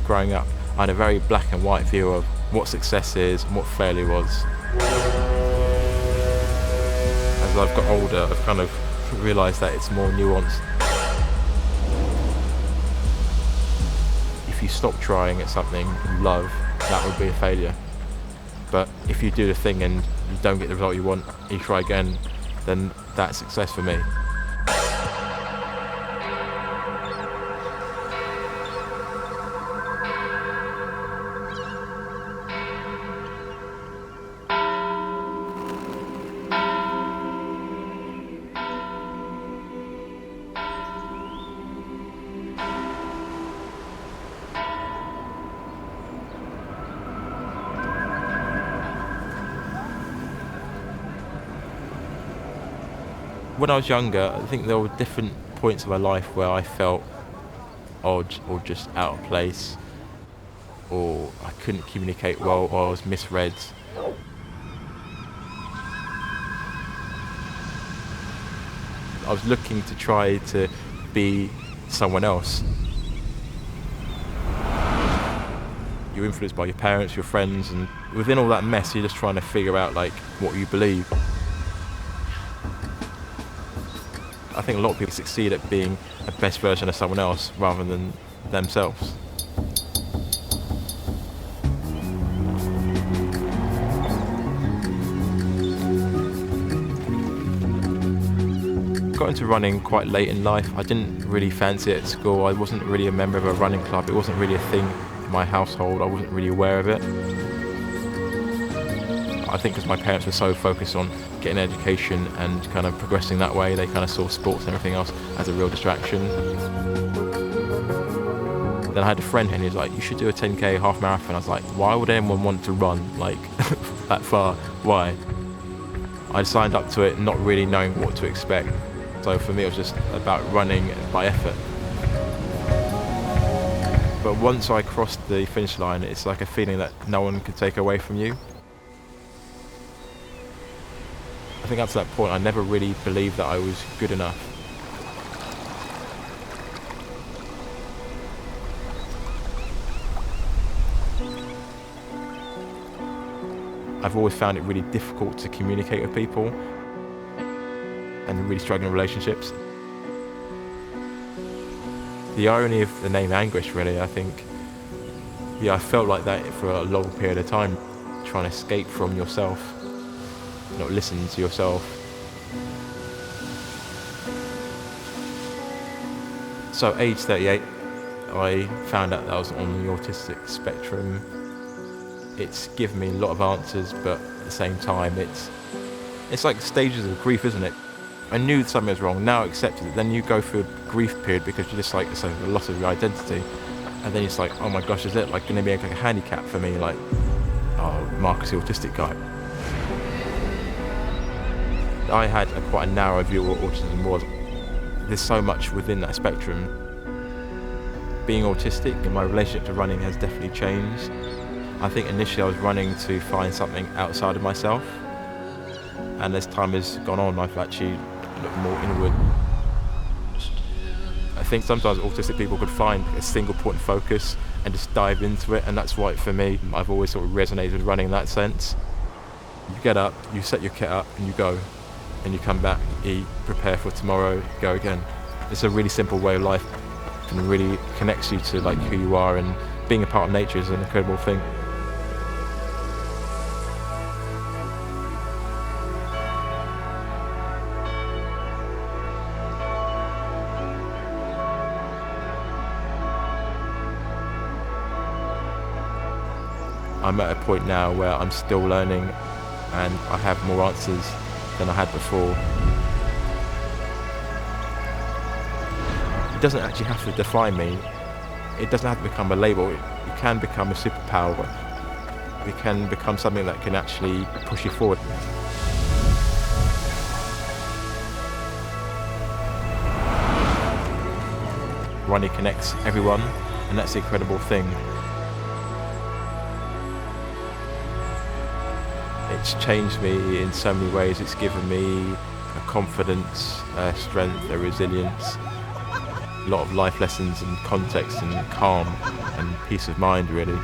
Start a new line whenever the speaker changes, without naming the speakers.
growing up, I had a very black and white view of what success is and what failure was. As I've got older, I've kind of realised that it's more nuanced. If you stop trying at something you love, that would be a failure. But if you do the thing and you don't get the result you want, you try again, then that's success for me. When I was younger, I think there were different points of my life where I felt odd or just out of place, or I couldn't communicate well, or I was misread. I was looking to try to be someone else. You're influenced by your parents, your friends, and within all that mess, you're just trying to figure out like what you believe. I think a lot of people succeed at being a best version of someone else rather than themselves. Got into running quite late in life. I didn't really fancy it at school. I wasn't really a member of a running club. It wasn't really a thing in my household. I wasn't really aware of it. I think because my parents were so focused on getting an education and kind of progressing that way, they kind of saw sports and everything else as a real distraction. Then I had a friend and he was like, you should do a 10k half marathon. I was like, why would anyone want to run like that far? Why? I signed up to it not really knowing what to expect. So for me it was just about running by effort. But once I crossed the finish line, it's like a feeling that no one could take away from you. I think up to that point, I never really believed that I was good enough. I've always found it really difficult to communicate with people and really struggling in relationships. The irony of the name Anguish, really, I think, I felt like that for a long period of time, trying to escape from yourself. Not listen to yourself. So age 38, I found out that I was on the autistic spectrum. It's given me a lot of answers, but at the same time, it's like stages of grief, isn't it? I knew something was wrong, now I accepted it. Then you go through a grief period because you're just like, it's like a loss of your identity. And then it's like, oh my gosh, is it like going to be like a handicap for me? Like, oh, Marcus, the autistic guy. I had quite a narrow view of what autism was. There's so much within that spectrum. Being autistic and my relationship to running has definitely changed. I think initially I was running to find something outside of myself. And as time has gone on, I've actually looked more inward. I think sometimes autistic people could find a single point of focus and just dive into it, and that's why for me, I've always sort of resonated with running in that sense. You get up, you set your kit up, and you go. And you come back, eat, prepare for tomorrow, go again. It's a really simple way of life and really connects you to like who you are, and being a part of nature is an incredible thing. I'm at a point now where I'm still learning and I have more answers than I had before. It doesn't actually have to define me. It doesn't have to become a label. It can become a superpower. It can become something that can actually push you forward. Running connects everyone, and that's the incredible thing. It's changed me in so many ways. It's given me a confidence, a strength, a resilience. a lot of life lessons and context and calm and peace of mind, really.